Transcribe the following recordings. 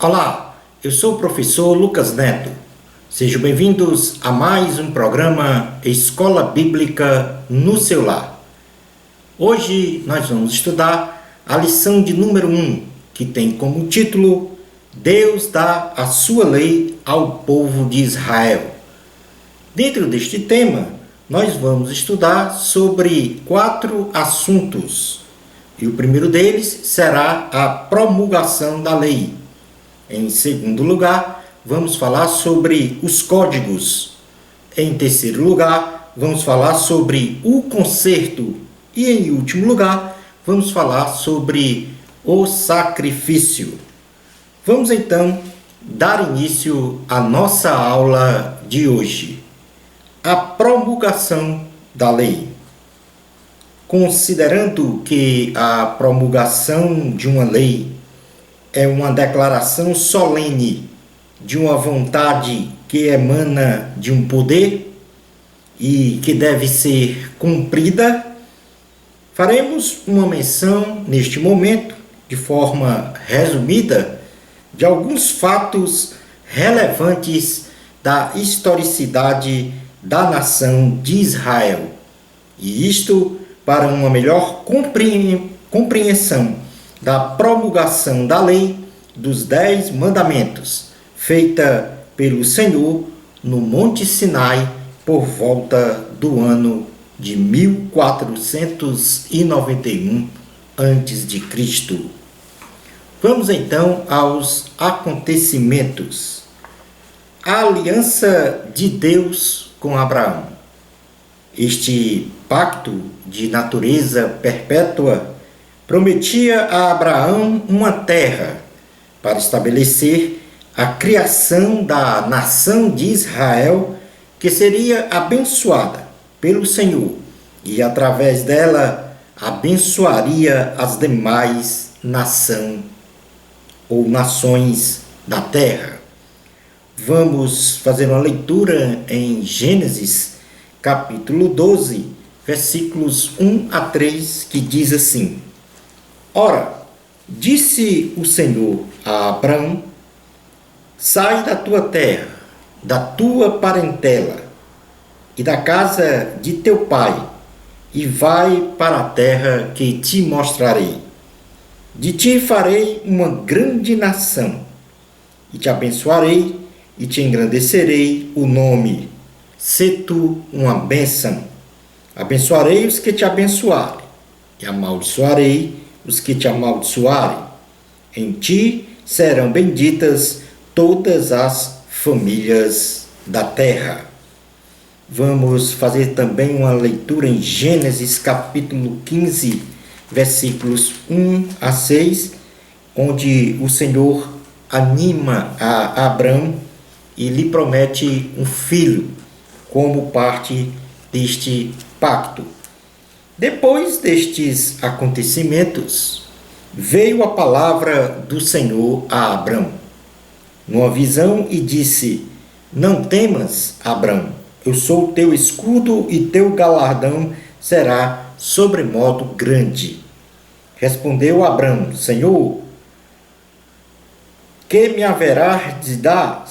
Olá, eu sou o professor Lucas Neto. Sejam bem-vindos a mais um programa Escola Bíblica no seu lar. Hoje nós vamos estudar a lição de número 1, que tem como título Deus dá a sua lei ao povo de Israel. Dentro deste tema, nós vamos estudar sobre 4 assuntos. E o primeiro deles será a promulgação da lei. Em segundo lugar, vamos falar sobre os códigos. Em terceiro lugar, vamos falar sobre o conserto. E em último lugar, vamos falar sobre o sacrifício. Vamos então dar início à nossa aula de hoje. A promulgação da lei. Considerando que a promulgação de uma lei é uma declaração solene de uma vontade que emana de um poder e que deve ser cumprida, faremos uma menção neste momento, de forma resumida, de alguns fatos relevantes da historicidade da nação de Israel. E isto para uma melhor compreensão da promulgação da lei dos 10 mandamentos, feita pelo Senhor no Monte Sinai por volta do ano de 1491 a.C. Vamos então aos acontecimentos. A aliança de Deus com Abraão. Este pacto de natureza perpétua prometia a Abraão uma terra para estabelecer a criação da nação de Israel, que seria abençoada pelo Senhor e através dela abençoaria as demais nações da terra. Vamos fazer uma leitura em Gênesis, capítulo 12, versículos 1 a 3, que diz assim: Ora, disse o Senhor a Abraão: sai da tua terra, da tua parentela e da casa de teu pai, e vai para a terra que te mostrarei. De ti farei uma grande nação, e te abençoarei, e te engrandecerei o nome. Sê tu uma bênção. Abençoarei os que te abençoarem, e amaldiçoarei os que te amaldiçoarem. Em ti serão benditas todas as famílias da terra. Vamos fazer também uma leitura em Gênesis capítulo 15, versículos 1 a 6, onde o Senhor anima a Abraão e lhe promete um filho como parte deste pacto. Depois destes acontecimentos, veio a palavra do Senhor a Abrão, numa visão, e disse: Não temas, Abrão, eu sou o teu escudo e teu galardão será sobremodo grande. Respondeu Abrão: Senhor, que me haverá de dar,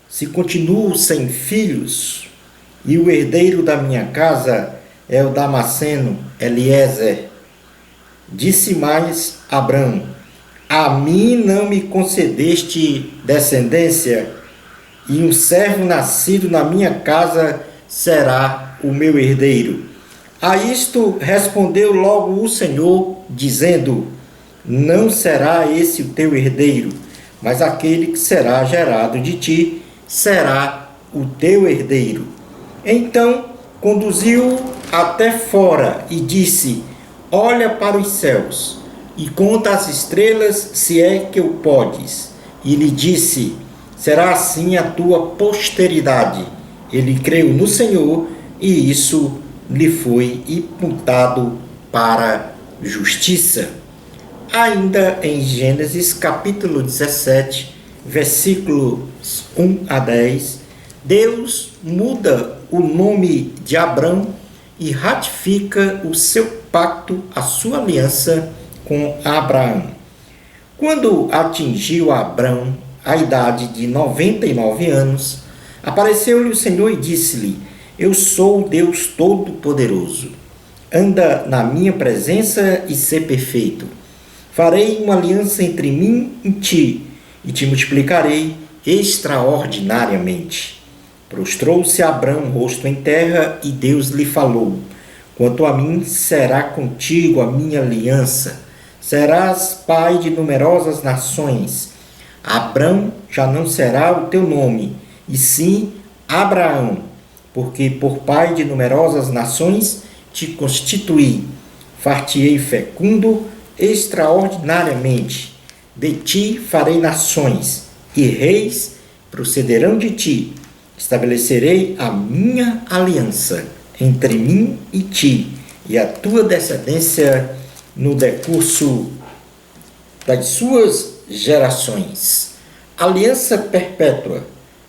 se continuo sem filhos, e o herdeiro da minha casa é o Damasceno Eliezer? Disse mais Abrão: a mim não me concedeste descendência, e um servo nascido na minha casa será o meu herdeiro. A isto respondeu logo o Senhor, dizendo: não será esse o teu herdeiro, mas aquele que será gerado de ti será o teu herdeiro. Então conduziu-o até fora e disse: olha para os céus e conta as estrelas, se é que o podes. E lhe disse: será assim a tua posteridade. Ele creu no Senhor, e isso lhe foi imputado para justiça. Ainda em Gênesis capítulo 17, versículos 1 a 10, Deus muda o nome de Abrão e ratifica o seu pacto, a sua aliança com Abraão. Quando atingiu Abrão a idade de 99 anos, apareceu-lhe o Senhor e disse-lhe: Eu sou o Deus Todo-Poderoso. Anda na minha presença e sê perfeito. Farei uma aliança entre mim e ti, e te multiplicarei extraordinariamente. Prostrou-se Abrão, rosto em terra, e Deus lhe falou: Quanto a mim, será contigo a minha aliança. Serás pai de numerosas nações. Abrão já não será o teu nome, e sim Abraão, porque por pai de numerosas nações te constituí. Far-te-ei fecundo extraordinariamente. De ti farei nações, e reis procederão de ti. Estabelecerei a minha aliança entre mim e ti, e a tua descendência no decurso das suas gerações. Aliança perpétua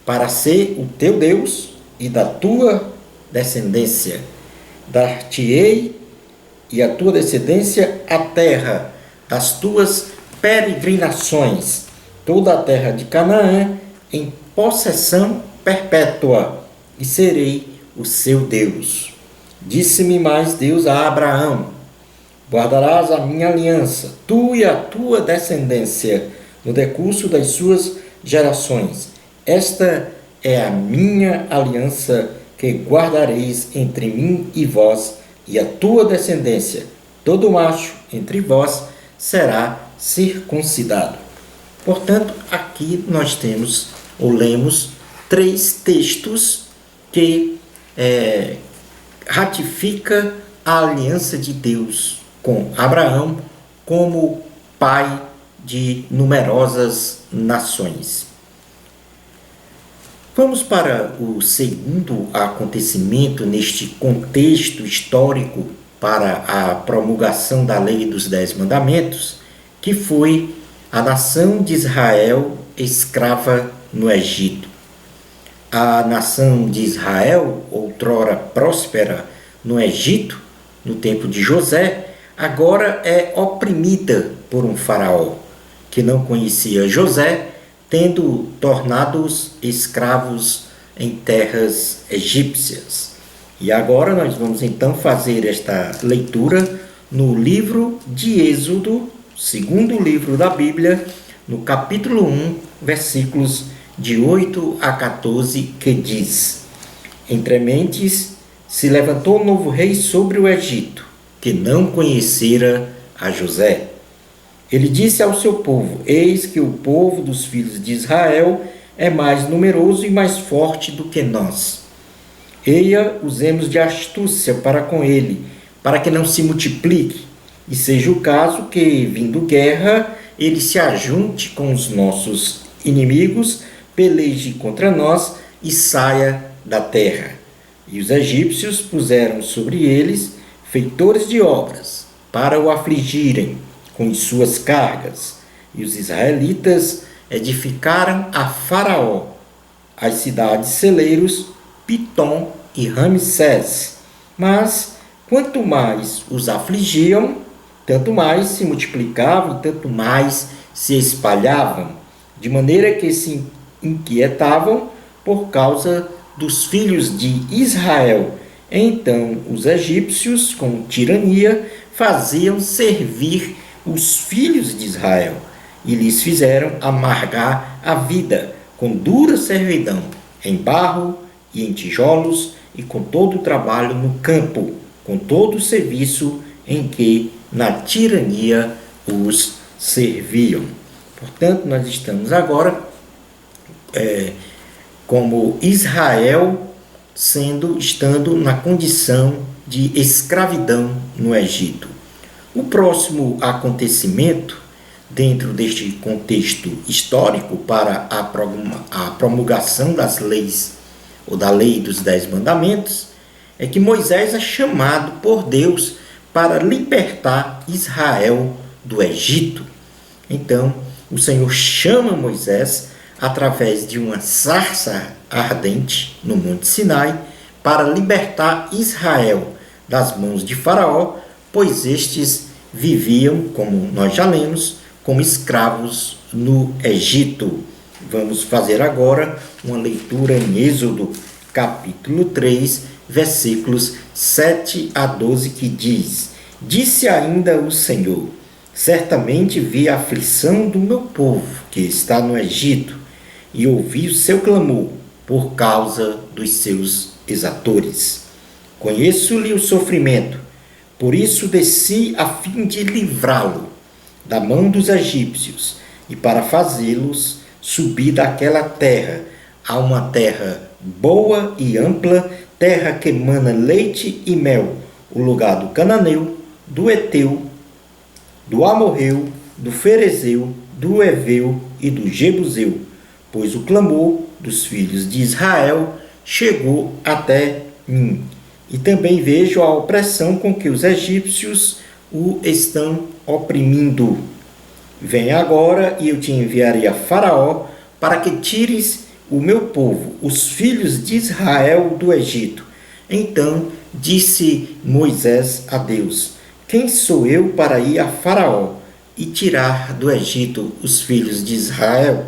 para ser o teu Deus e da tua descendência. Dar-te-ei e a tua descendência a terra das tuas peregrinações, toda a terra de Canaã, em possessão perpétua, e serei o seu Deus. Disse-me mais Deus a Abraão: Guardarás a minha aliança, tu e a tua descendência, no decurso das suas gerações. Esta é a minha aliança que guardareis entre mim e vós e a tua descendência. Todo macho entre vós será circuncidado. Portanto, aqui nós temos ou lemos 3 textos que ratifica a aliança de Deus com Abraão como pai de numerosas nações. Vamos para o segundo acontecimento neste contexto histórico para a promulgação da lei dos 10 mandamentos, que foi a nação de Israel escrava no Egito. A nação de Israel, outrora próspera no Egito, no tempo de José, agora é oprimida por um faraó, que não conhecia José, tendo tornados escravos em terras egípcias. E agora nós vamos então fazer esta leitura no livro de Êxodo, segundo livro da Bíblia, no capítulo 1, versículos de 8 a 14, que diz: Entrementes se levantou um novo rei sobre o Egito, que não conhecera a José. Ele disse ao seu povo: Eis que o povo dos filhos de Israel é mais numeroso e mais forte do que nós. Eia, usemos de astúcia para com ele, para que não se multiplique, e seja o caso que, vindo guerra, ele se ajunte com os nossos inimigos, peleje contra nós e saia da terra. E os egípcios puseram sobre eles feitores de obras, para o afligirem com suas cargas. E os israelitas edificaram a Faraó as cidades celeiros Pitom e Ramsés. Mas quanto mais os afligiam, tanto mais se multiplicavam e tanto mais se espalhavam, de maneira que se inquietavam por causa dos filhos de Israel. Então os egípcios, com tirania, faziam servir os filhos de Israel e lhes fizeram amargar a vida com dura servidão, em barro e em tijolos, e com todo o trabalho no campo, com todo o serviço em que na tirania os serviam. Portanto, nós estamos agora como Israel estando na condição de escravidão no Egito. O próximo acontecimento, dentro deste contexto histórico para a promulgação das leis, ou da lei dos 10 mandamentos, é que Moisés é chamado por Deus para libertar Israel do Egito. Então, o Senhor chama Moisés através de uma sarça ardente no Monte Sinai para libertar Israel das mãos de Faraó, pois estes viviam, como nós já lemos, como escravos no Egito. Vamos fazer agora uma leitura em Êxodo, capítulo 3, versículos 7 a 12, que diz: Disse ainda o Senhor: Certamente vi a aflição do meu povo que está no Egito, e ouvi o seu clamor por causa dos seus exatores. Conheço-lhe o sofrimento, por isso desci a fim de livrá-lo da mão dos egípcios e para fazê-los subir daquela terra a uma terra boa e ampla, terra que mana leite e mel, o lugar do cananeu, do Eteu, do Amorreu, do Ferezeu, do Eveu e do Jebuseu, pois o clamor dos filhos de Israel chegou até mim. E também vejo a opressão com que os egípcios o estão oprimindo. Vem agora e eu te enviarei a Faraó para que tires o meu povo, os filhos de Israel, do Egito. Então disse Moisés a Deus: Quem sou eu para ir a Faraó e tirar do Egito os filhos de Israel?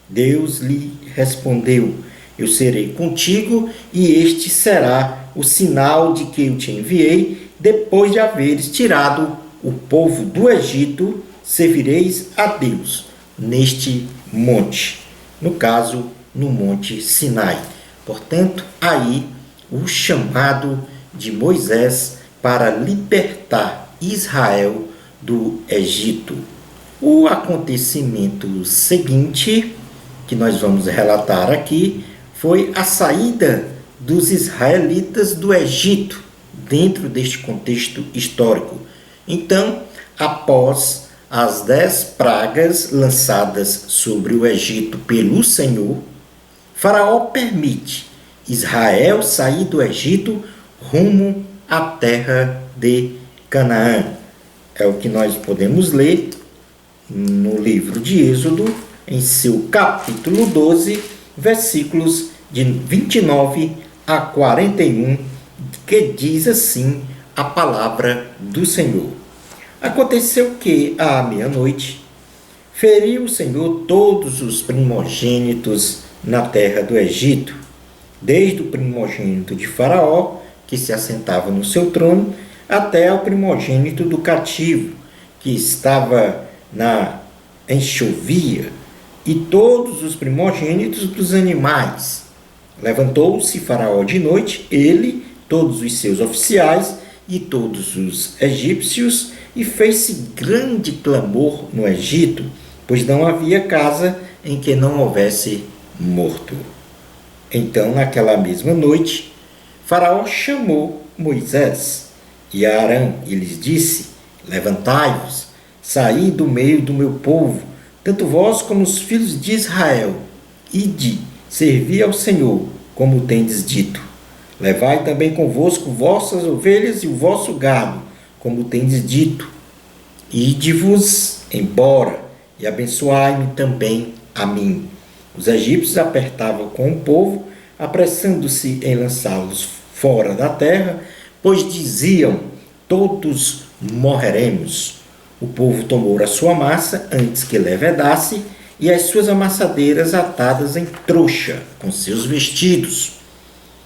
Deus lhe respondeu: Eu serei contigo, e este será o sinal de que eu te enviei. Depois de haveres tirado o povo do Egito, servireis a Deus neste monte. No caso, no monte Sinai. Portanto, aí o chamado de Moisés para libertar Israel do Egito. O acontecimento seguinte que nós vamos relatar aqui foi a saída dos israelitas do Egito, dentro deste contexto histórico. Então, após as 10 pragas lançadas sobre o Egito pelo Senhor, Faraó permite Israel sair do Egito rumo à terra de Canaã. É o que nós podemos ler no livro de Êxodo, em seu capítulo 12, versículos de 29 a 41, que diz assim a palavra do Senhor. Aconteceu que, à meia-noite, feriu o Senhor todos os primogênitos na terra do Egito, desde o primogênito de Faraó, que se assentava no seu trono, até ao primogênito do cativo, que estava na enxovia, e todos os primogênitos dos animais. Levantou-se Faraó de noite, ele, todos os seus oficiais e todos os egípcios, e fez-se grande clamor no Egito, pois não havia casa em que não houvesse morto. Então, naquela mesma noite, Faraó chamou Moisés e Arão e lhes disse: Levantai-vos, saí do meio do meu povo, tanto vós como os filhos de Israel, ide, servi ao Senhor, como tendes dito. Levai também convosco vossas ovelhas e o vosso gado, como tendes dito. Ide-vos embora, e abençoai-me também a mim. Os egípcios apertavam com o povo, apressando-se em lançá-los fora da terra, pois diziam: todos morreremos. O povo tomou a sua massa antes que levedasse, e as suas amassadeiras atadas em trouxa, com seus vestidos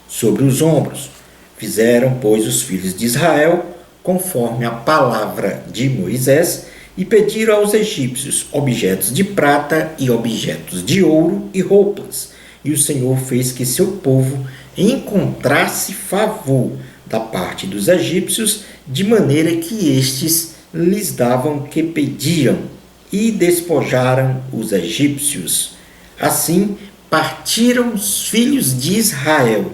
sobre os ombros. Fizeram, pois, os filhos de Israel, conforme a palavra de Moisés, e pediram aos egípcios objetos de prata e objetos de ouro e roupas. E o Senhor fez que seu povo encontrasse favor da parte dos egípcios, de maneira que estes lhes davam o que pediam, e despojaram os egípcios. Assim partiram os filhos de Israel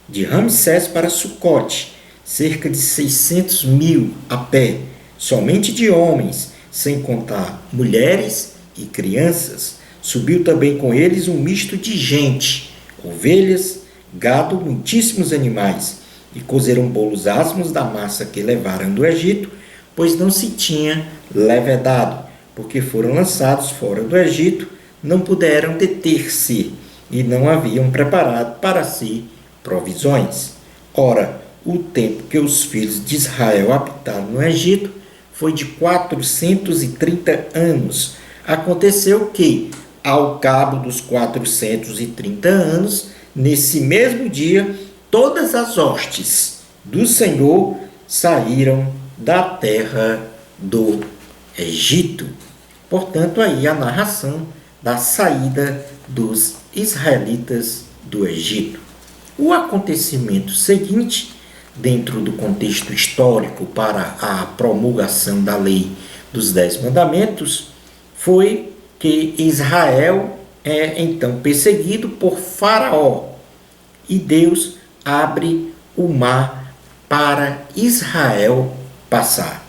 de Ramsés para Sucote, cerca de 600.000 a pé, somente de homens, sem contar mulheres e crianças. Subiu também com eles um misto de gente, ovelhas, gado, muitíssimos animais, e cozeram bolos asmos da massa que levaram do Egito, pois não se tinha levedado, porque foram lançados fora do Egito, não puderam deter-se, e não haviam preparado para si provisões. Ora, o tempo que os filhos de Israel habitaram no Egito foi de 430 anos. Aconteceu que, ao cabo dos 430 anos, nesse mesmo dia, todas as hostes do Senhor saíram da terra do Egito. Portanto, aí a narração da saída dos israelitas do Egito. O acontecimento seguinte, dentro do contexto histórico para a promulgação da lei dos 10 mandamentos, foi que Israel é então perseguido por Faraó e Deus abre o mar para Israel passar.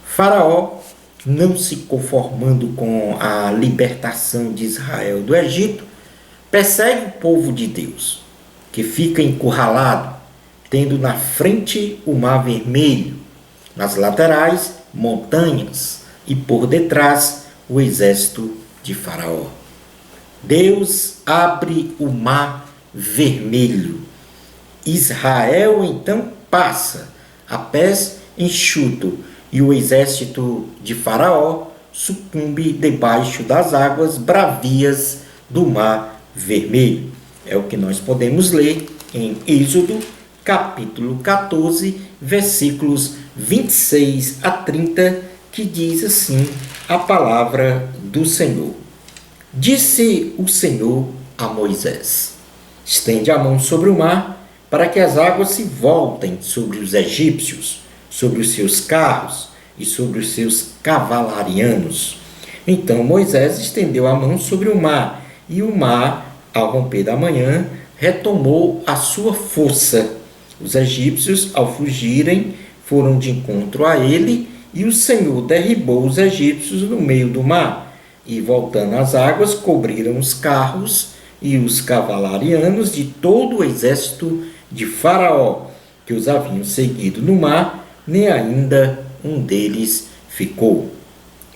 Faraó, não se conformando com a libertação de Israel do Egito, persegue o povo de Deus, que fica encurralado, tendo na frente o Mar Vermelho, nas laterais montanhas e por detrás o exército de Faraó. Deus abre o Mar Vermelho. Israel então passa a pés enxuto e o exército de Faraó sucumbe debaixo das águas bravias do Mar Vermelho. É o que nós podemos ler em Êxodo, capítulo 14, versículos 26 a 30, que diz assim a palavra do Senhor. Disse o Senhor a Moisés: estende a mão sobre o mar, para que as águas se voltem sobre os egípcios, sobre os seus carros e sobre os seus cavalarianos. Então Moisés estendeu a mão sobre o mar, e o mar, ao romper da manhã, retomou a sua força. Os egípcios, ao fugirem, foram de encontro a ele, e o Senhor derribou os egípcios no meio do mar. E, voltando as águas, cobriram os carros e os cavalarianos de todo o exército de Faraó, que os haviam seguido no mar, nem ainda um deles ficou.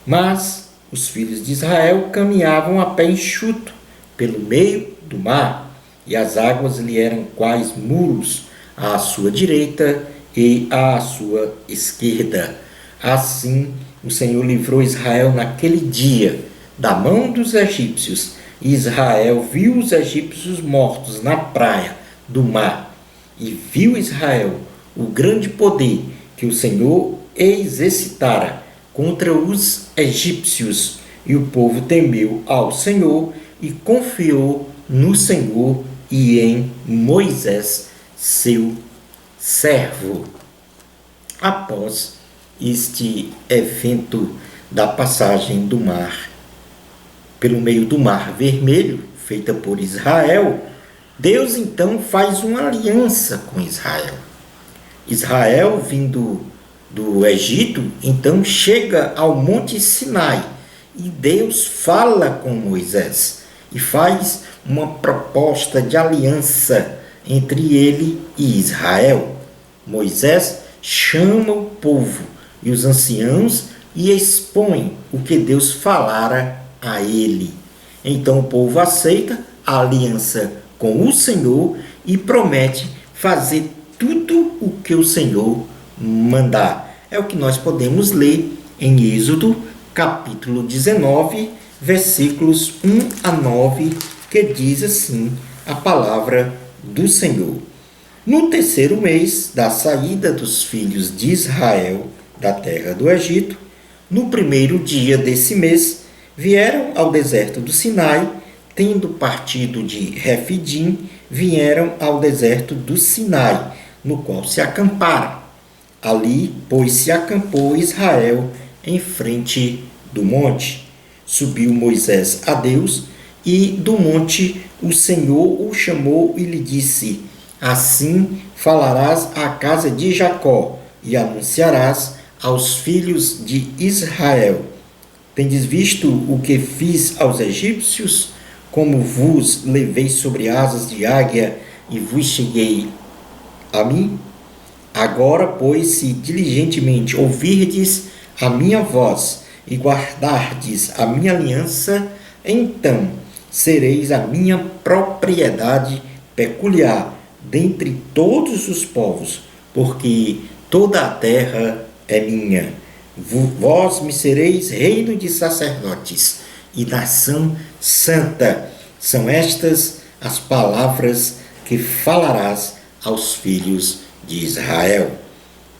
Mas os filhos de Israel caminhavam a pé enxuto pelo meio do mar, e as águas lhe eram quais muros à sua direita e à sua esquerda. Assim o Senhor livrou Israel naquele dia da mão dos egípcios, e Israel viu os egípcios mortos na praia do mar. E viu Israel o grande poder que o Senhor exercitara contra os egípcios, e o povo temeu ao Senhor e confiou no Senhor e em Moisés, seu servo. Após este evento da passagem do mar pelo meio do Mar Vermelho, feita por Israel, Deus então faz uma aliança com Israel. Israel, vindo do Egito, então chega ao Monte Sinai, e Deus fala com Moisés e faz uma proposta de aliança entre ele e Israel. Moisés chama o povo e os anciãos e expõe o que Deus falara a ele. Então o povo aceita a aliança com o Senhor e promete fazer tudo o que o Senhor mandar. É o que nós podemos ler em Êxodo, capítulo 19, versículos 1 a 9, que diz assim a palavra do Senhor. No terceiro mês da saída dos filhos de Israel da terra do Egito, no primeiro dia desse mês, vieram ao deserto do Sinai, tendo partido de Refidim, vieram ao deserto do Sinai, no qual se acamparam. Ali, pois, se acampou Israel em frente do monte. Subiu Moisés a Deus, e do monte o Senhor o chamou e lhe disse: assim falarás à casa de Jacó e anunciarás aos filhos de Israel: tendes visto o que fiz aos egípcios, como vos levei sobre asas de águia e vos cheguei a mim? Agora, pois, se diligentemente ouvirdes a minha voz e guardardes a minha aliança, então sereis a minha propriedade peculiar dentre todos os povos, porque toda a terra é minha. Vós me sereis reino de sacerdotes e nação santa. São estas as palavras que falarás aos filhos de Israel.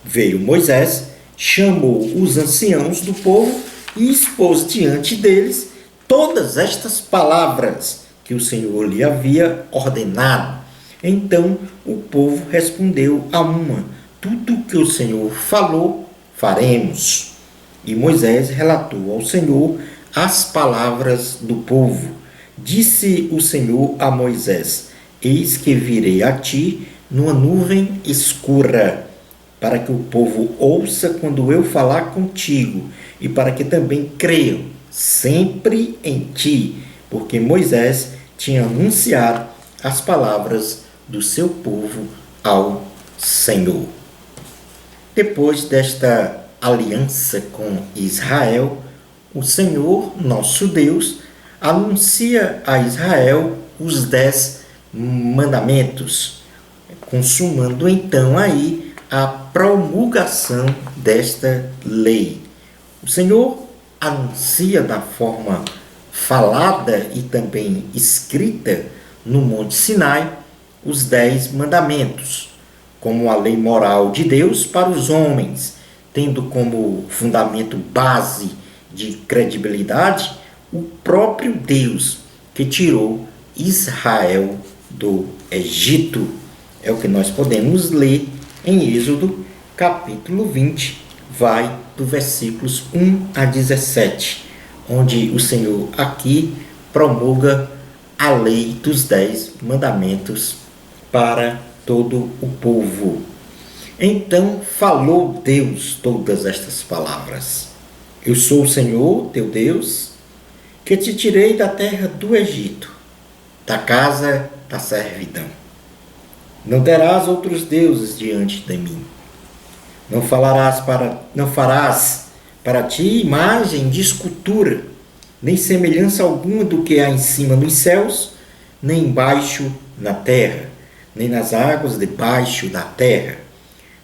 Veio Moisés, chamou os anciãos do povo e expôs diante deles todas estas palavras que o Senhor lhe havia ordenado. Então o povo respondeu a uma: tudo que o Senhor falou, faremos. E Moisés relatou ao Senhor as palavras do povo. Disse o Senhor a Moisés: eis que virei a ti numa nuvem escura, para que o povo ouça quando eu falar contigo, e para que também creiam sempre em ti, porque Moisés tinha anunciado as palavras do seu povo ao Senhor. Depois desta aliança com Israel, o Senhor, nosso Deus, anuncia a Israel os 10 mandamentos, consumando então aí a promulgação desta lei. O Senhor anuncia da forma falada e também escrita no Monte Sinai os 10 mandamentos, como a lei moral de Deus para os homens, tendo como fundamento base de credibilidade o próprio Deus que tirou Israel do Egito. É o que nós podemos ler em Êxodo, capítulo 20, vai do versículos 1 a 17, onde o Senhor aqui promulga a lei dos 10 mandamentos para todo o povo. Então falou Deus todas estas palavras: eu sou o Senhor, teu Deus, que te tirei da terra do Egito, da casa da servidão. Não terás outros deuses diante de mim. Não farás para ti imagem de escultura, nem semelhança alguma do que há em cima nos céus, nem embaixo na terra, nem nas águas debaixo da terra.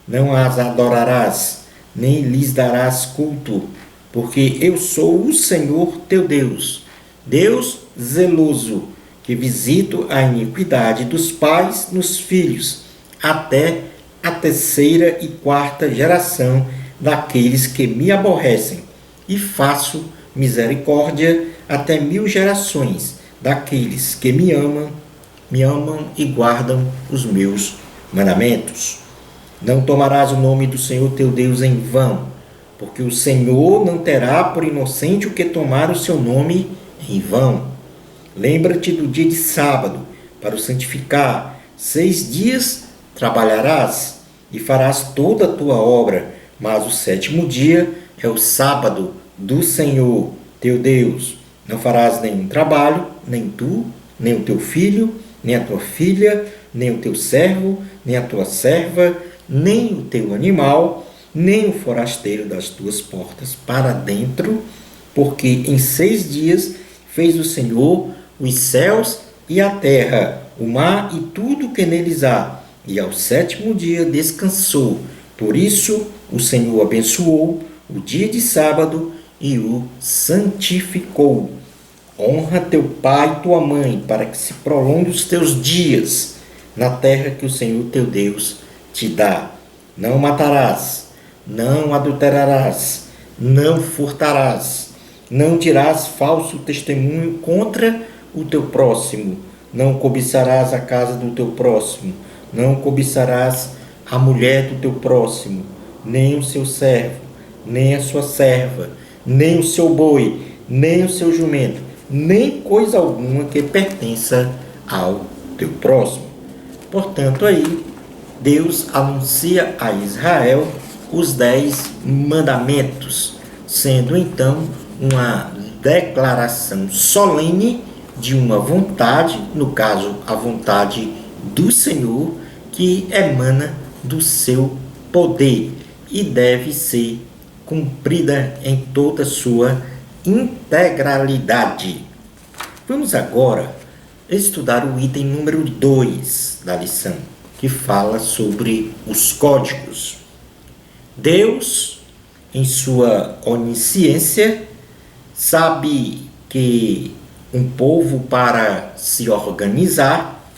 Não as adorarás, nem lhes darás culto, porque eu sou o Senhor teu Deus, Deus zeloso, que visito a iniquidade dos pais nos filhos, até a 3ª e 4ª geração daqueles que me aborrecem, e faço misericórdia até 1000 gerações daqueles que me amam e guardam os meus mandamentos. Não tomarás o nome do Senhor teu Deus em vão, porque o Senhor não terá por inocente o que tomar o seu nome em vão. Lembra-te do dia de sábado, para o santificar. 6 dias trabalharás e farás toda a tua obra, mas o 7º dia é o sábado do Senhor teu Deus. Não farás nenhum trabalho, nem tu, nem o teu filho, nem a tua filha, nem o teu servo, nem a tua serva, nem o teu animal, nem o forasteiro das tuas portas para dentro, porque em 6 dias fez o Senhor os céus e a terra, o mar e tudo que neles há, e ao 7º dia descansou. Por isso o Senhor abençoou o dia de sábado e o santificou. Honra teu pai e tua mãe, para que se prolongue os teus dias na terra que o Senhor teu Deus te dá. Não matarás, não adulterarás, não furtarás, não dirás falso testemunho contra o teu próximo, não cobiçarás a casa do teu próximo, não cobiçarás a mulher do teu próximo, nem o seu servo, nem a sua serva, nem o seu boi, nem o seu jumento, nem coisa alguma que pertença ao teu próximo. Portanto, aí, Deus anuncia a Israel os 10 mandamentos, sendo então uma declaração solene de uma vontade, no caso, a vontade do Senhor, que emana do seu poder e deve ser cumprida em toda a sua integralidade. Vamos agora estudar o item número 2 da lição, que fala sobre os códigos. Deus em sua onisciência, sabe que um povo, para se organizar,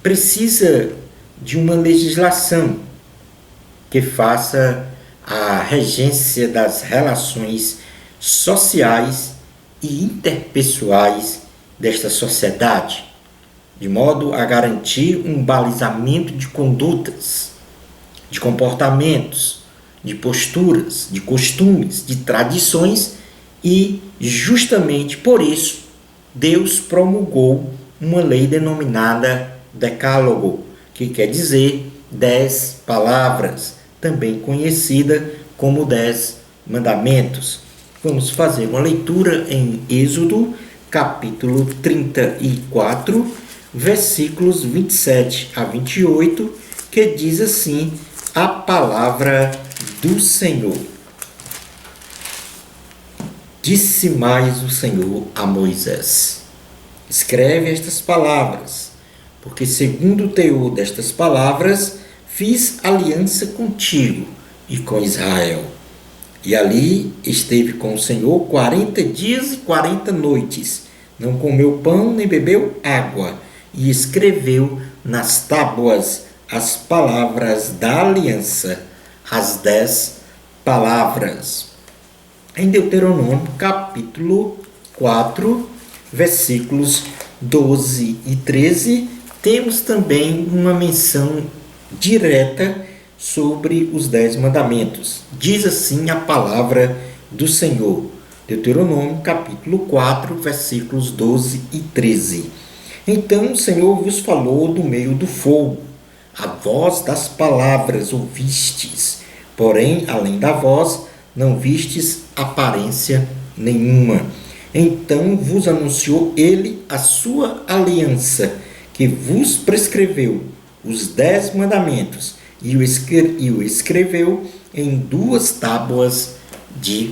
precisa de uma legislação que faça a regência das relações sociais e interpessoais desta sociedade, de modo a garantir um balizamento de condutas, de comportamentos, de posturas, de costumes, de tradições, e justamente por isso Deus promulgou uma lei denominada Decálogo, que quer dizer 10 palavras, também conhecida como 10 mandamentos. Vamos fazer uma leitura em Êxodo, capítulo 34, versículos 27 a 28, que diz assim a palavra do Senhor. Disse mais o Senhor a Moisés: escreve estas palavras, porque segundo o teor destas palavras fiz aliança contigo e com Israel. E ali esteve com o Senhor 40 dias e 40 noites, não comeu pão nem bebeu água, e escreveu nas tábuas as palavras da aliança, as 10 palavras. Em Deuteronômio, capítulo 4, versículos 12 e 13, temos também uma menção direta sobre os 10 mandamentos. Diz assim a palavra do Senhor. Deuteronômio, capítulo 4, versículos 12 e 13. Então o Senhor vos falou do meio do fogo. A voz das palavras ouvistes, porém, além da voz, não vistes aparência nenhuma. Então vos anunciou ele a sua aliança, que vos prescreveu os 10 mandamentos, e o escreveu em 2 tábuas de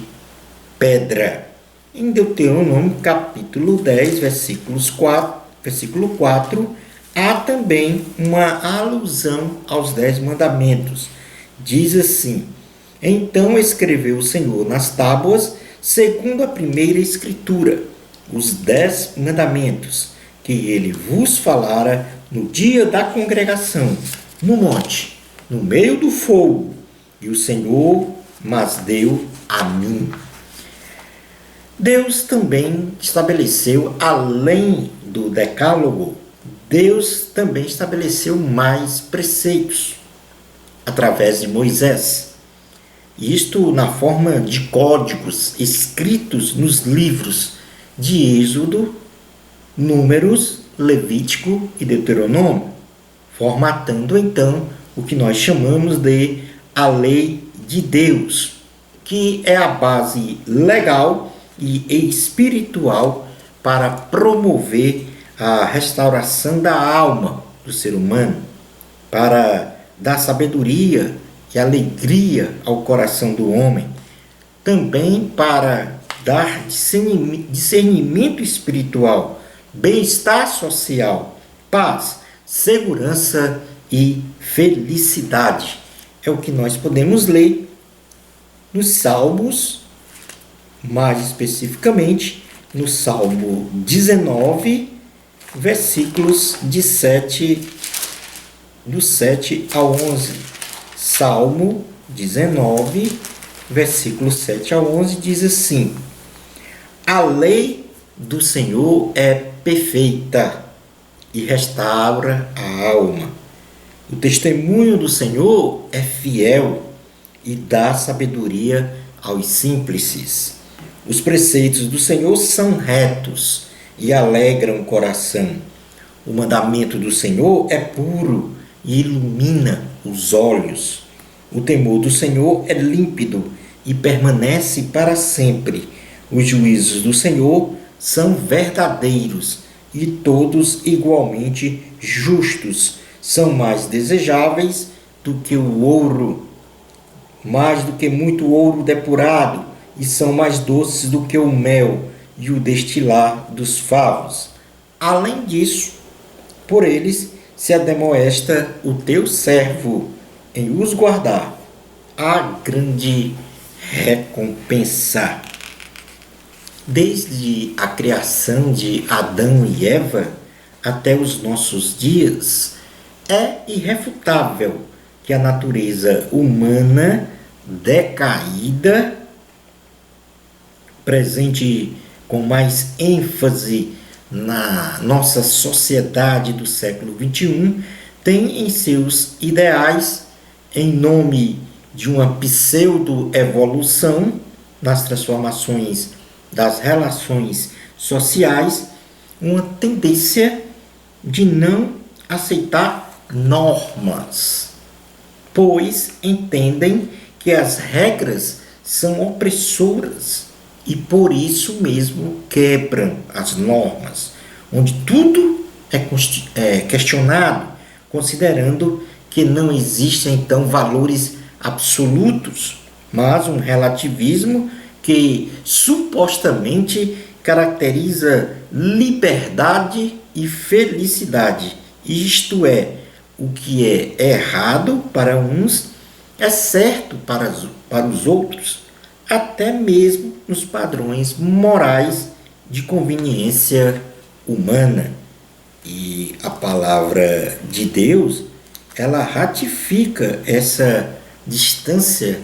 pedra. Em Deuteronômio, capítulo 10, versículo 4, há também uma alusão aos 10 mandamentos. Diz assim: então escreveu o Senhor nas tábuas, segundo a primeira escritura, os 10 mandamentos, que ele vos falara no dia da congregação, no monte, no meio do fogo, e o Senhor mas deu a mim. Deus também estabeleceu, além do decálogo, Deus também estabeleceu mais preceitos através de Moisés. Isto na forma de códigos escritos nos livros de Êxodo, Números, Levítico e Deuteronômio, formatando então o que nós chamamos de a lei de Deus, que é a base legal e espiritual para promover a restauração da alma do ser humano, para dar sabedoria e alegria ao coração do homem, também para dar discernimento espiritual, bem-estar social, paz, segurança e felicidade. É o que nós podemos ler nos Salmos, mais especificamente no Salmo 19, versículos do 7 ao 11. Salmo 19, versículos 7 ao 11, diz assim: a lei do Senhor é perfeita e restaura a alma. O testemunho do Senhor é fiel e dá sabedoria aos simples. Os preceitos do Senhor são retos e alegram o coração. O mandamento do Senhor é puro e ilumina os olhos. O temor do Senhor é límpido e permanece para sempre. Os juízos do Senhor são verdadeiros e todos igualmente justos. São mais desejáveis do que o ouro, mais do que muito ouro depurado, e são mais doces do que o mel e o destilar dos favos. Além disso, por eles se ademoesta o teu servo em os guardar. Há grande recompensar. Desde a criação de Adão e Eva até os nossos dias, é irrefutável que a natureza humana decaída, presente com mais ênfase na nossa sociedade do século XXI, tem em seus ideais, em nome de uma pseudo-evolução nas transformações das relações sociais, uma tendência de não aceitar normas, pois entendem que as regras são opressoras e por isso mesmo quebram as normas, onde tudo é questionado, considerando que não existem então valores absolutos, mas um relativismo que supostamente caracteriza liberdade e felicidade, isto é, o que é errado para uns é certo para os outros, até mesmo nos padrões morais de conveniência humana. E a palavra de Deus, ela ratifica essa distância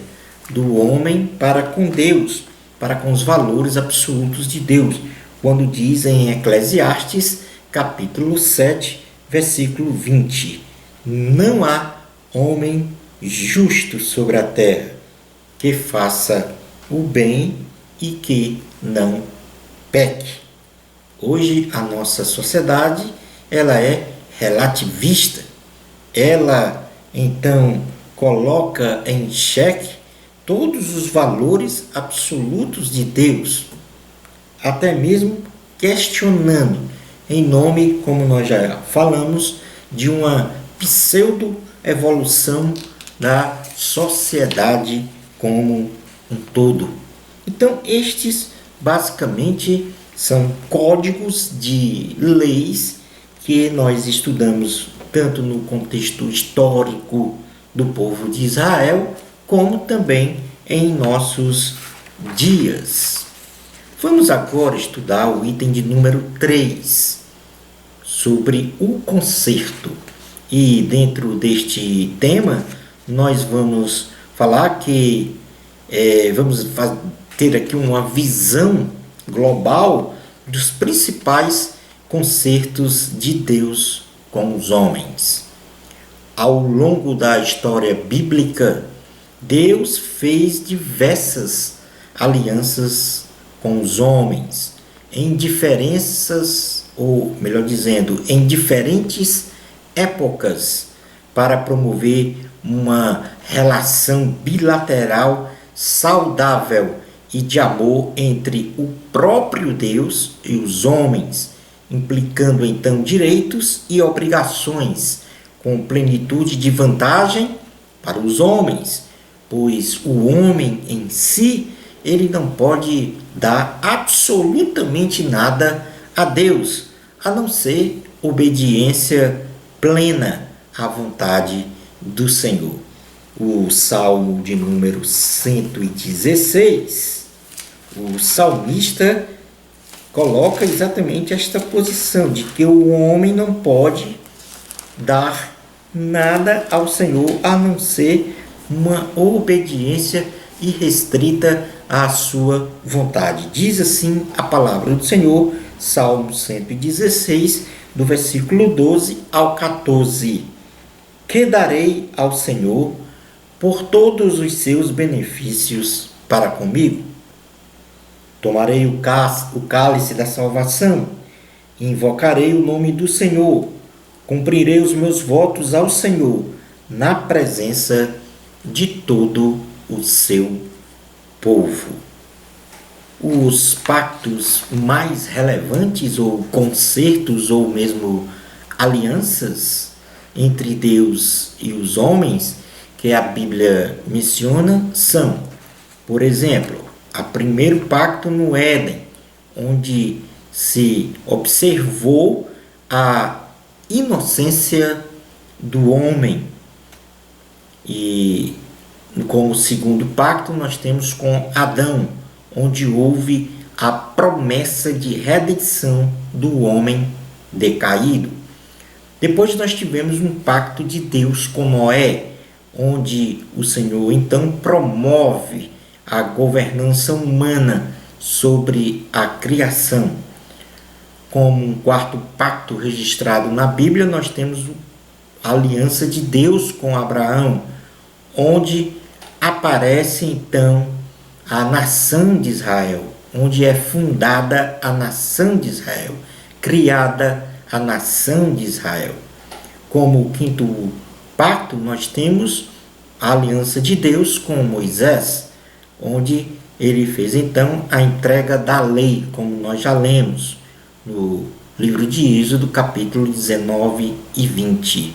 do homem para com Deus, para com os valores absolutos de Deus, quando diz em Eclesiastes, capítulo 7, versículo 20: não há homem justo sobre a terra que faça o bem e que não peque. Hoje a nossa sociedade, ela é relativista. Ela então coloca em xeque todos os valores absolutos de Deus, até mesmo questionando, em nome, como nós já falamos, de uma pseudo-evolução da sociedade como um todo. Então, estes basicamente são códigos de leis que nós estudamos tanto no contexto histórico do povo de Israel, como também em nossos dias. Vamos agora estudar o item de número 3, sobre o conserto. E dentro deste tema, nós vamos falar que vamos ter aqui uma visão global dos principais consertos de Deus com os homens. Ao longo da história bíblica, Deus fez diversas alianças com os homens, em diferenças, ou melhor dizendo, em diferentes épocas, para promover uma relação bilateral saudável e de amor entre o próprio Deus e os homens, implicando então direitos e obrigações, com plenitude de vantagem para os homens, pois o homem em si, ele não pode dar absolutamente nada a Deus, a não ser obediência plena à vontade do Senhor. O Salmo de número 116, o salmista coloca exatamente esta posição de que o homem não pode dar nada ao Senhor a não ser uma obediência irrestrita à sua vontade. Diz assim a palavra do Senhor, Salmo 116, do versículo 12 ao 14. Que darei ao Senhor por todos os seus benefícios para comigo? Tomarei o cálice da salvação, invocarei o nome do Senhor, cumprirei os meus votos ao Senhor, na presença de todo o seu povo. Os pactos mais relevantes, ou concertos, ou mesmo alianças entre Deus e os homens, que a Bíblia menciona, são, por exemplo, o primeiro pacto no Éden, onde se observou a inocência do homem. E Como segundo pacto, nós temos com Adão, onde houve a promessa de redenção do homem decaído. Depois nós tivemos um pacto de Deus com Noé, onde o Senhor então promove a governança humana sobre a criação. Como um quarto pacto registrado na Bíblia, nós temos a aliança de Deus com Abraão, onde aparece então a nação de Israel, onde é fundada a nação de Israel, criada a nação de Israel. Como quinto pacto, nós temos a aliança de Deus com Moisés, onde ele fez então a entrega da lei, como nós já lemos no livro de Êxodo, capítulo 19 e 20.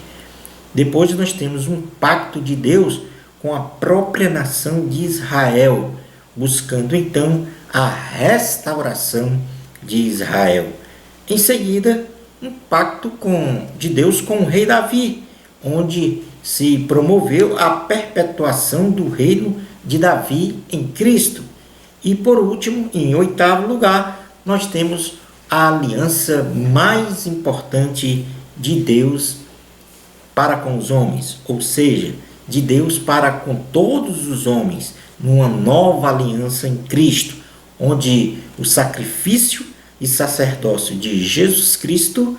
Depois nós temos um pacto de Deus com a própria nação de Israel, buscando então a restauração de Israel. Em seguida, um pacto de Deus com o rei Davi, onde se promoveu a perpetuação do reino de Davi em Cristo. E por último, em oitavo lugar, nós temos a aliança mais importante de Deus para com os homens, ou seja, de Deus para com todos os homens, numa nova aliança em Cristo, onde o sacrifício e sacerdócio de Jesus Cristo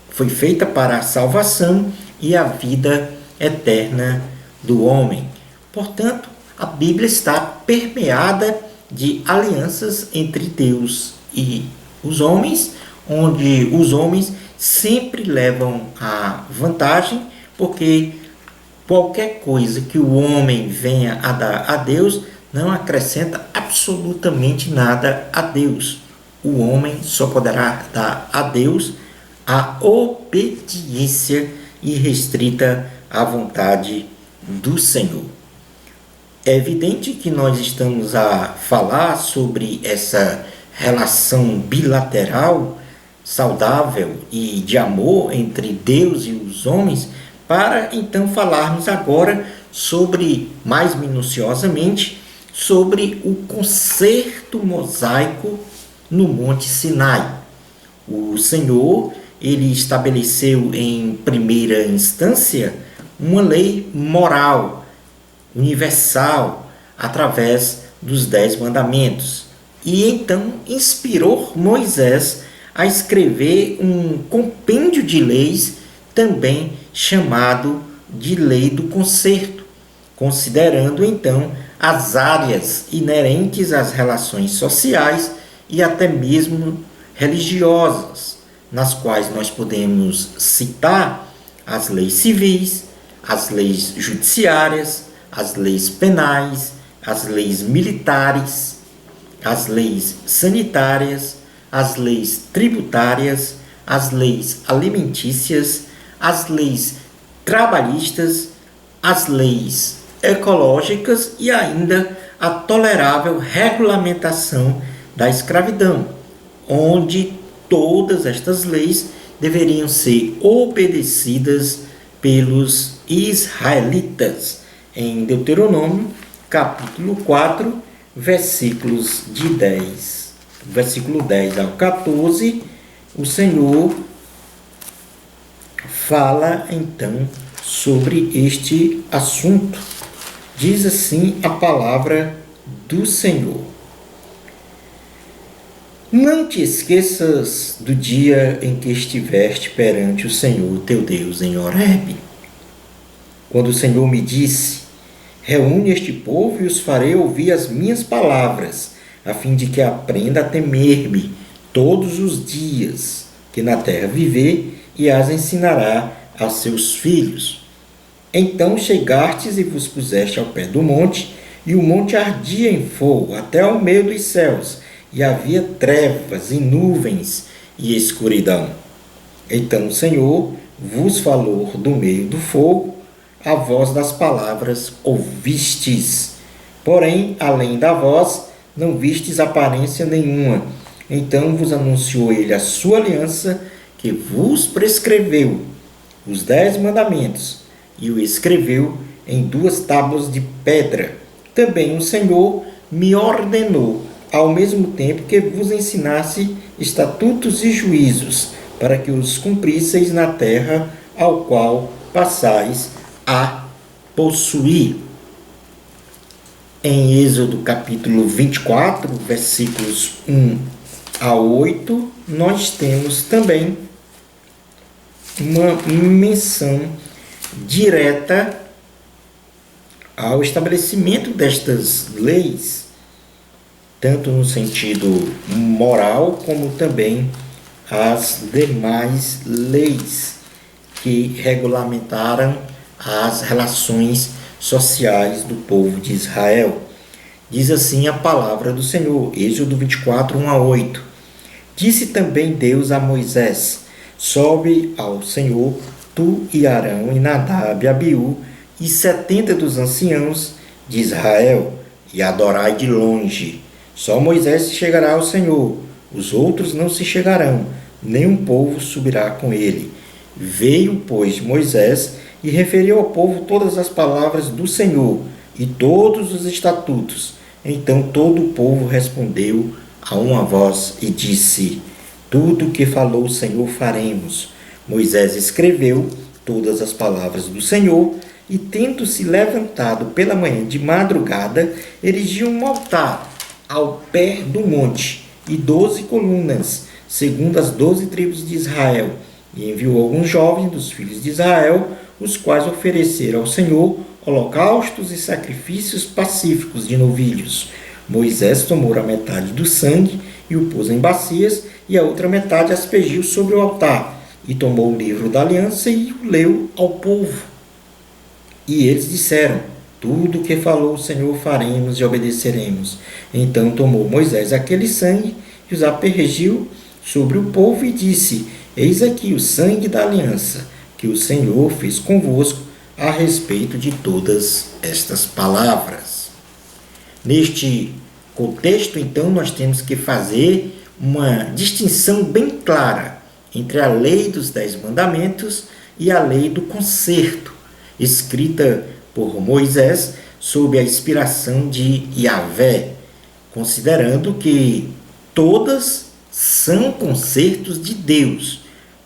foi feita para a salvação e a vida eterna do homem. Portanto, a Bíblia está permeada de alianças entre Deus e os homens, onde os homens sempre levam a vantagem, porque qualquer coisa que o homem venha a dar a Deus não acrescenta absolutamente nada a Deus. O homem só poderá dar a Deus a obediência irrestrita à vontade do Senhor. É evidente que nós estamos a falar sobre essa relação bilateral, saudável e de amor entre Deus e os homens, para então falarmos agora mais minuciosamente, sobre o concerto mosaico no Monte Sinai. O Senhor, ele estabeleceu em primeira instância uma lei moral, universal, através dos 10 mandamentos. E então inspirou Moisés a escrever um compêndio de leis, também chamado de Lei do Concerto, considerando então as áreas inerentes às relações sociais e até mesmo religiosas, nas quais nós podemos citar as leis civis, as leis judiciárias, as leis penais, as leis militares, as leis sanitárias, as leis tributárias, as leis alimentícias, as leis trabalhistas, as leis ecológicas e ainda a tolerável regulamentação da escravidão, onde todas estas leis deveriam ser obedecidas pelos israelitas. Em Deuteronômio, capítulo 4, versículos versículo 10 ao 14, o Senhor fala então sobre este assunto. Diz assim a palavra do Senhor: Não te esqueças do dia em que estiveste perante o Senhor teu Deus em Horebe, quando o Senhor me disse: Reúne este povo e os farei ouvir as minhas palavras, a fim de que aprenda a temer-me todos os dias que na terra viver, e as ensinará a seus filhos. Então chegastes e vos puseste ao pé do monte, e o monte ardia em fogo até ao meio dos céus, e havia trevas e nuvens e escuridão. Então o Senhor vos falou do meio do fogo, a voz das palavras ouvistes, porém, além da voz, não vistes aparência nenhuma. Então vos anunciou ele a sua aliança, que vos prescreveu os 10 mandamentos, e o escreveu em 2 tábuas de pedra. Também o Senhor me ordenou, ao mesmo tempo que vos ensinasse estatutos e juízos, para que os cumprisseis na terra ao qual passais a possuir. Em Êxodo capítulo 24, versículos 1 a 8, nós temos também uma menção direta ao estabelecimento destas leis, tanto no sentido moral como também as demais leis que regulamentaram as relações sociais do povo de Israel. Diz assim a palavra do Senhor, Êxodo 24, 1 a 8. Disse também Deus a Moisés: sobe ao Senhor, tu e Arão e Nadab e Abiú e 70 dos anciãos de Israel, e adorai de longe. Só Moisés se chegará ao Senhor, os outros não se chegarão, nem um povo subirá com ele. Veio, pois, Moisés e referiu ao povo todas as palavras do Senhor e todos os estatutos. Então todo o povo respondeu a uma voz e disse: tudo o que falou o Senhor faremos. Moisés escreveu todas as palavras do Senhor e, tendo se levantado pela manhã de madrugada, erigiu um altar ao pé do monte e 12 colunas, segundo as 12 tribos de Israel, e enviou alguns jovens dos filhos de Israel, os quais ofereceram ao Senhor holocaustos e sacrifícios pacíficos de novilhos. Moisés tomou a metade do sangue e o pôs em bacias, e a outra metade aspergiu sobre o altar, e tomou o livro da aliança e o leu ao povo. E eles disseram: tudo o que falou o Senhor faremos e obedeceremos. Então tomou Moisés aquele sangue e os aspergiu sobre o povo e disse: eis aqui o sangue da aliança que o Senhor fez convosco a respeito de todas estas palavras. Neste contexto, então, nós temos que fazer uma distinção bem clara entre a lei dos 10 mandamentos e a lei do concerto, escrita por Moisés sob a inspiração de Yahvé, considerando que todas são concertos de Deus,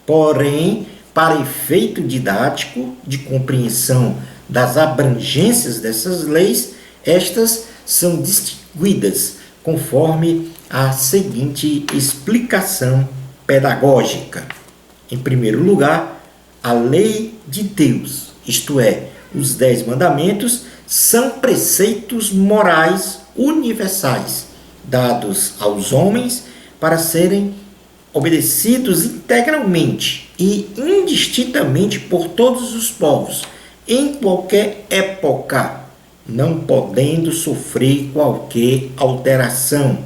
porém, para efeito didático de compreensão das abrangências dessas leis, estas são distinguidas conforme a seguinte explicação pedagógica. Em primeiro lugar, a lei de Deus, isto é, os 10 mandamentos, são preceitos morais universais, dados aos homens para serem obedecidos integralmente e indistintamente por todos os povos, em qualquer época, não podendo sofrer qualquer alteração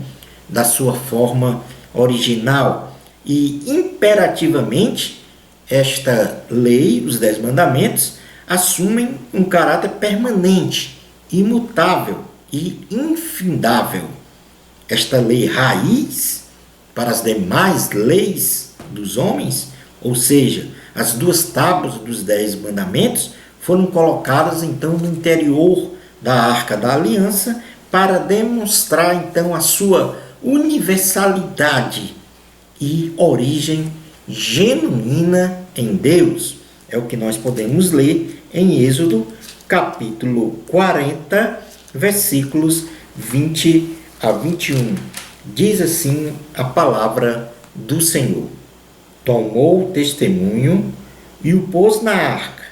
da sua forma original. E, imperativamente, esta lei, os 10 mandamentos, assumem um caráter permanente, imutável e infindável. Esta lei raiz para as demais leis dos homens, ou seja, as 2 tábuas dos 10 mandamentos, foram colocadas então no interior da Arca da Aliança para demonstrar então a sua universalidade e origem genuína em Deus. É o que nós podemos ler em Êxodo capítulo 40, versículos 20 a 21. Diz assim a palavra do Senhor: tomou o testemunho e o pôs na arca,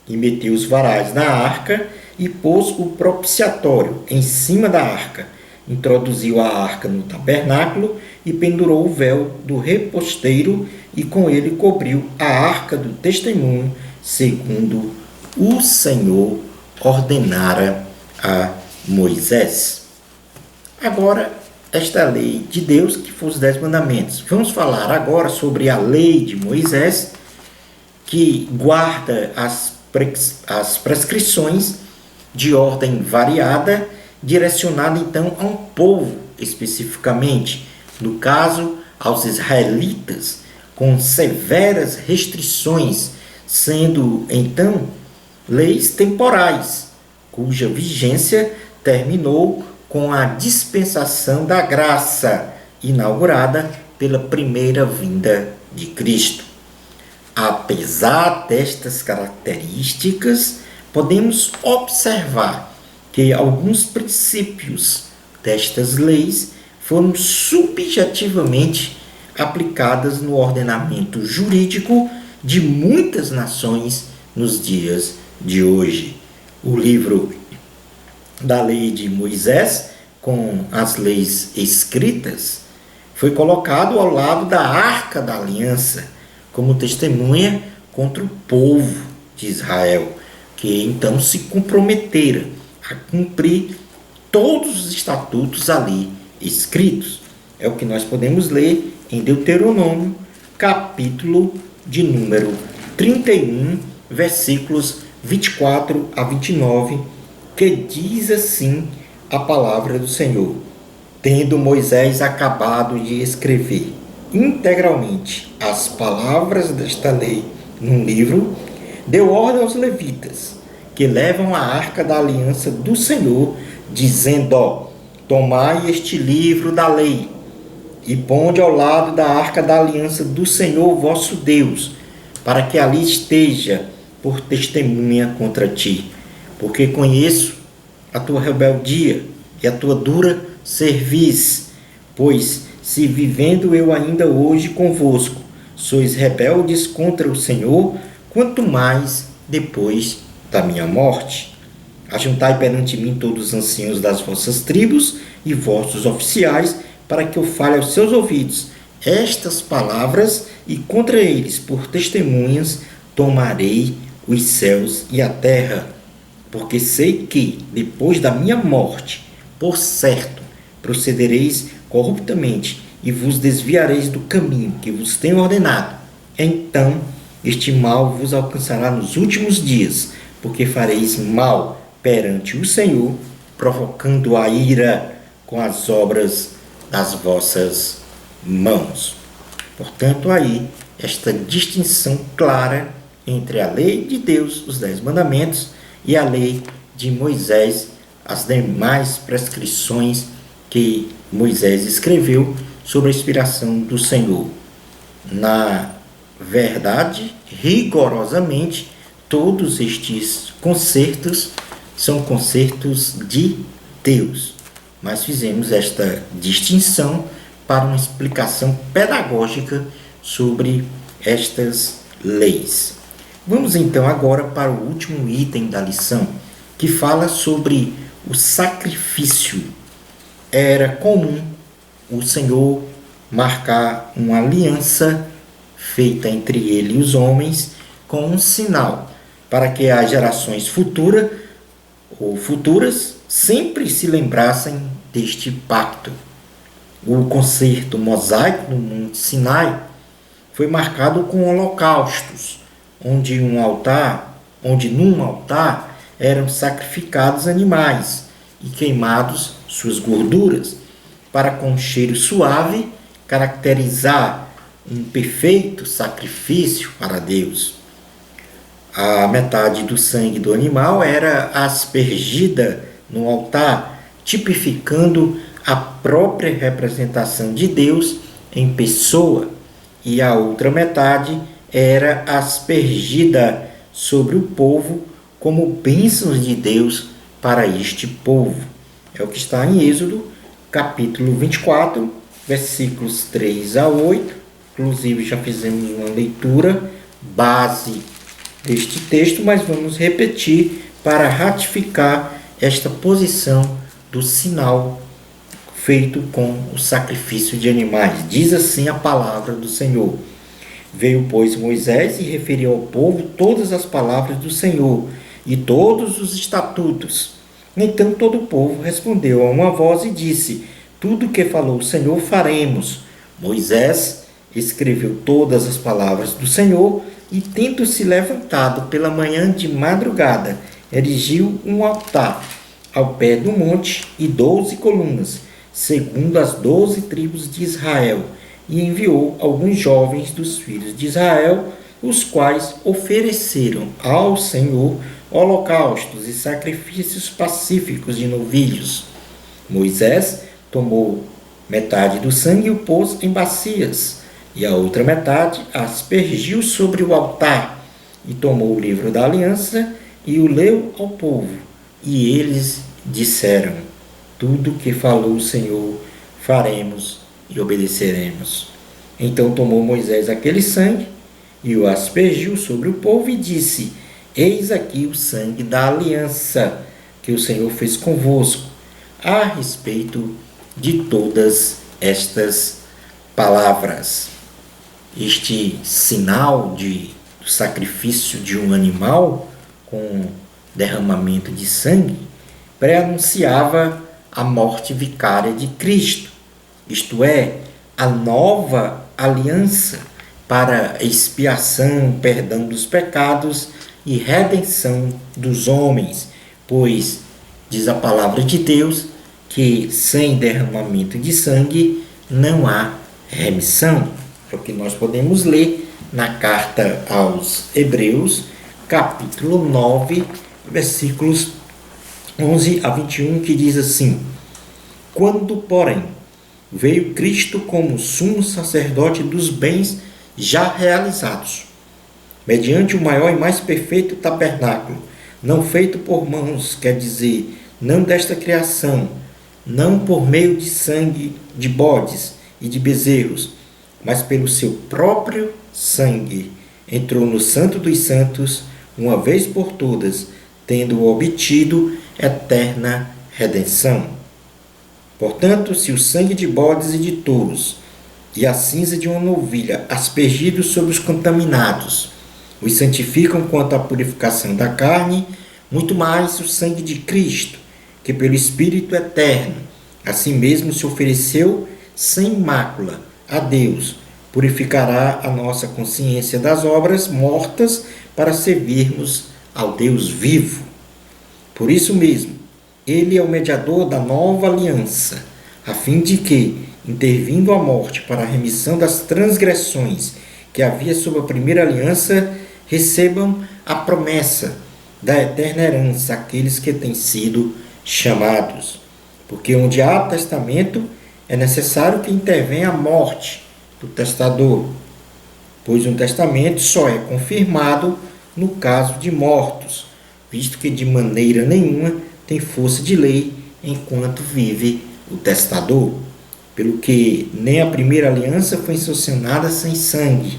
e meteu os varais na arca, e pôs o propiciatório em cima da arca. Introduziu a arca no tabernáculo e pendurou o véu do reposteiro, e com ele cobriu a arca do testemunho, segundo o Senhor ordenara a Moisés. Agora, esta lei de Deus, que foi os 10 mandamentos. Vamos falar agora sobre a lei de Moisés, que guarda as prescrições de ordem variada, direcionada então a um povo especificamente, no caso aos israelitas, com severas restrições, sendo então leis temporais, cuja vigência terminou com a dispensação da graça, inaugurada pela primeira vinda de Cristo. Apesar destas características, podemos observar que alguns princípios destas leis foram subjetivamente aplicadas no ordenamento jurídico de muitas nações nos dias de hoje. O livro da lei de Moisés, com as leis escritas, foi colocado ao lado da Arca da Aliança, como testemunha contra o povo de Israel, que então se comprometera a cumprir todos os estatutos ali escritos. É o que nós podemos ler em Deuteronômio, capítulo de número 31, versículos 24 a 29, que diz assim a palavra do Senhor: Tendo Moisés acabado de escrever integralmente as palavras desta lei num livro, deu ordem aos levitas, que levam a arca da aliança do Senhor, dizendo: Tomai este livro da lei, e ponde ao lado da arca da aliança do Senhor vosso Deus, para que ali esteja por testemunha contra ti. Porque conheço a tua rebeldia e a tua dura cerviz, pois se vivendo eu ainda hoje convosco, sois rebeldes contra o Senhor, quanto mais depois da minha morte. Ajuntai perante mim todos os anciãos das vossas tribos e vossos oficiais, para que eu fale aos seus ouvidos estas palavras, e contra eles, por testemunhas, tomarei os céus e a terra. Porque sei que, depois da minha morte, por certo, procedereis corruptamente e vos desviareis do caminho que vos tenho ordenado. Então, este mal vos alcançará nos últimos dias, porque fareis mal perante o Senhor, provocando a ira com as obras das vossas mãos. Portanto, aí, esta distinção clara entre a lei de Deus, os 10 mandamentos, e a lei de Moisés, as demais prescrições que Moisés escreveu sobre a inspiração do Senhor. Na verdade, rigorosamente, todos estes concertos são concertos de Deus, mas fizemos esta distinção para uma explicação pedagógica sobre estas leis. Vamos então agora para o último item da lição, que fala sobre o sacrifício. Era comum o Senhor marcar uma aliança feita entre ele e os homens com um sinal, para que as gerações futuras sempre se lembrassem deste pacto. O concerto mosaico no Monte Sinai foi marcado com holocaustos, onde num altar eram sacrificados animais e queimados suas gorduras, para com um cheiro suave caracterizar um perfeito sacrifício para Deus. A metade do sangue do animal era aspergida no altar, tipificando a própria representação de Deus em pessoa, e a outra metade era aspergida sobre o povo como bênçãos de Deus para este povo. É o que está em Êxodo, capítulo 24, versículos 3 a 8. Inclusive já fizemos uma leitura base deste texto, mas vamos repetir para ratificar esta posição do sinal feito com o sacrifício de animais. Diz assim a palavra do Senhor: Veio, pois, Moisés e referiu ao povo todas as palavras do Senhor e todos os estatutos. Então todo o povo respondeu a uma voz e disse: Tudo o que falou o Senhor faremos. Moisés escreveu todas as palavras do Senhor e, tendo se levantado pela manhã de madrugada, erigiu um altar ao pé do monte e 12 colunas, segundo as 12 tribos de Israel, e enviou alguns jovens dos filhos de Israel os quais ofereceram ao Senhor holocaustos e sacrifícios pacíficos de novilhos. Moisés tomou metade do sangue e o pôs em bacias, e a outra metade aspergiu sobre o altar, e tomou o livro da aliança e o leu ao povo. E eles disseram: tudo que falou o Senhor faremos e obedeceremos. Então tomou Moisés aquele sangue e o aspergiu sobre o povo e disse: eis aqui o sangue da aliança que o Senhor fez convosco, a respeito de todas estas palavras. Este sinal do sacrifício de um animal com derramamento de sangue pré-anunciava a morte vicária de Cristo, isto é, a nova aliança para expiação, perdão dos pecados e redenção dos homens, pois diz a palavra de Deus que sem derramamento de sangue não há remissão. É o que nós podemos ler na carta aos Hebreus, capítulo 9, versículos 11 a 21, que diz assim: quando, porém, veio Cristo como sumo sacerdote dos bens já realizados, mediante o maior e mais perfeito tabernáculo, não feito por mãos, quer dizer, não desta criação, não por meio de sangue de bodes e de bezerros, mas pelo seu próprio sangue, entrou no Santo dos Santos, uma vez por todas, tendo obtido eterna redenção. Portanto, se o sangue de bodes e de touros e a cinza de uma novilha, aspergidos sobre os contaminados, os santificam quanto à purificação da carne, muito mais o sangue de Cristo, que pelo Espírito eterno, assim mesmo se ofereceu sem mácula a Deus, purificará a nossa consciência das obras mortas para servirmos ao Deus vivo. Por isso mesmo, ele é o mediador da nova aliança, a fim de que, intervindo a morte para a remissão das transgressões que havia sob a primeira aliança, recebam a promessa da eterna herança aqueles que têm sido chamados. Porque onde há testamento, é necessário que intervenha a morte do testador, pois um testamento só é confirmado no caso de mortos, visto que de maneira nenhuma tem força de lei enquanto vive o testador, pelo que nem a primeira aliança foi sancionada sem sangue,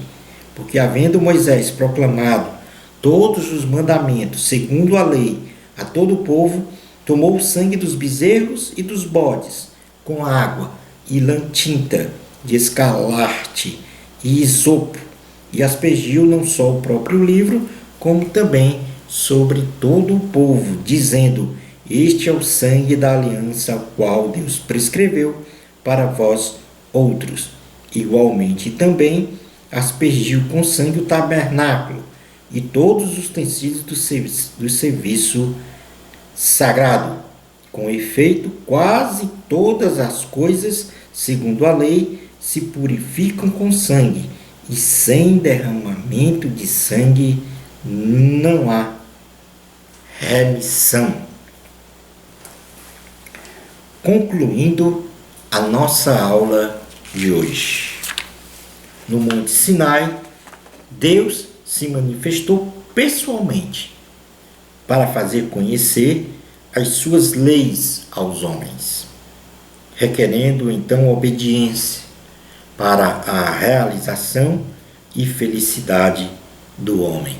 porque havendo Moisés proclamado todos os mandamentos segundo a lei a todo o povo, tomou o sangue dos bezerros e dos bodes com água e lã tinta de escarlate e isopo, e aspergiu não só o próprio livro, como também sobre todo o povo, dizendo: este é o sangue da aliança, ao qual Deus prescreveu para vós outros. Igualmente também aspergiu com sangue o tabernáculo e todos os utensílios do serviço sagrado. Com efeito, quase todas as coisas, segundo a lei, se purificam com sangue, e sem derramamento de sangue não há remissão. Concluindo a nossa aula de hoje. No Monte Sinai, Deus se manifestou pessoalmente para fazer conhecer as suas leis aos homens, requerendo então obediência para a realização e felicidade do homem.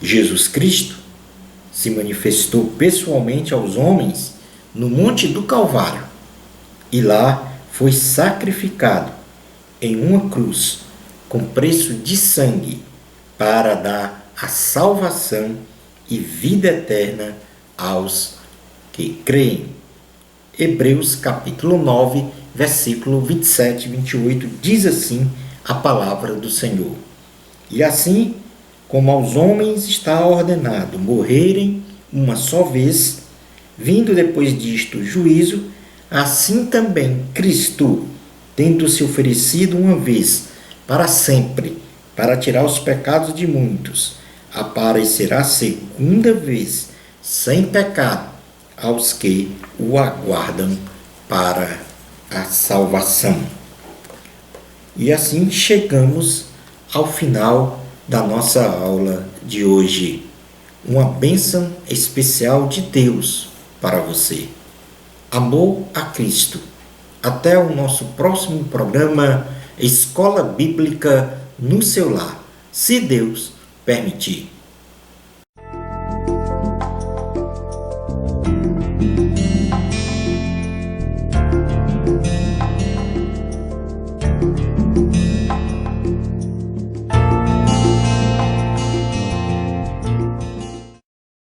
Jesus Cristo se manifestou pessoalmente aos homens no Monte do Calvário, e lá foi sacrificado em uma cruz com preço de sangue para dar a salvação e vida eterna aos que creem. Hebreus capítulo 9, versículo 27 e 28 diz assim a palavra do Senhor: e assim como aos homens está ordenado morrerem uma só vez, vindo depois disto o juízo, assim também Cristo, tendo se oferecido uma vez para sempre para tirar os pecados de muitos, aparecerá segunda vez, sem pecado, aos que o aguardam para a salvação. E assim chegamos ao final da nossa aula de hoje. Uma bênção especial de Deus para você. Amor a Cristo. Até o nosso próximo programa Escola Bíblica no seu lar, se Deus permitir.